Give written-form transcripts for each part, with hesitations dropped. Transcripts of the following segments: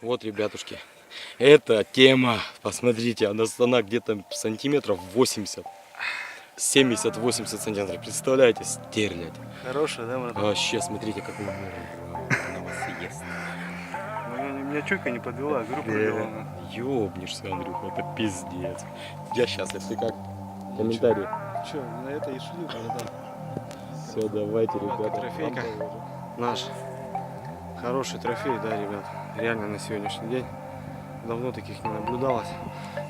Вот, ребятушки, это тема. Посмотрите, она где-то сантиметров 80. 70-80 сантиметров. Представляете, стерлядь. Хорошая, да, брат? Вообще, смотрите, какой она вас съест. Меня чуйка не подвела, говорю, подвела. Ёбнешься, Андрюха, это пиздец. Я счастлив, ты как? Комментарий. Че, на это и шли, братан. Все, давайте, ребята. Трофейка. Наш хороший трофей, да, ребят. Реально на сегодняшний день. Давно таких не наблюдалось.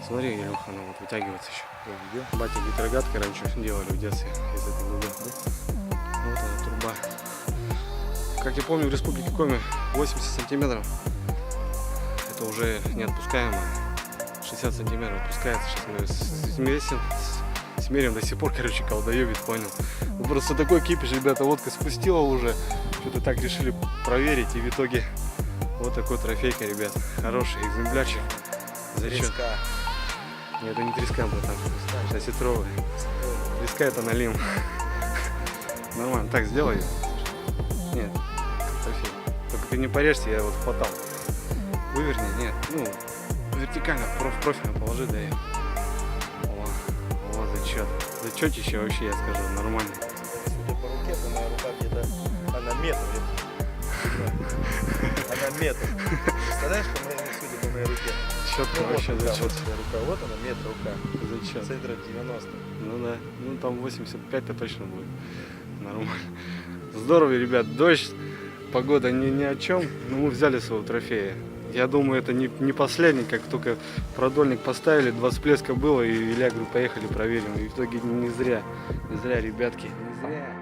Смотри, Илюха, она вот вытягивается еще. Батя гидрогатки раньше делали в детстве из этой дуги. Вот она труба. Как я помню, в Республике Коми 80 сантиметров. Это уже не отпускаемо. 60 сантиметров отпускается. Сейчас мы смерим до сих пор, короче, колдоебит, понял. Ну, просто такой кипиш, ребята, водка спустила уже. Что-то так решили проверить, и в итоге вот такой трофейка, ребят. Хороший экземплярчик. Треска. Нет, это не треска, братан. 60-литровый. Треска это налим. Нормально. Так, сделай ее. Нет, трофей. Только ты не порежься, я вот хватал. Выверни, нет. Ну, вертикально, в профиль положи, да ее. О, зачет. Зачетище вообще, я скажу, нормально. Судя по руке, то моя рука где-то, она метр. Она метр. Представляешь, судя по моей руке? Четко вообще, вот зачет. рука, вот она, метр рука. Зачет. Центра 90. Ну да, ну там 85-то точно будет. Нормально. Здорово, ребят, дождь, погода ни о чем, но мы взяли своего трофея. Я думаю, это не последний, как только продольник поставили, 2 всплеска было, и я говорю, поехали проверим. И в итоге не зря, ребятки, не зря.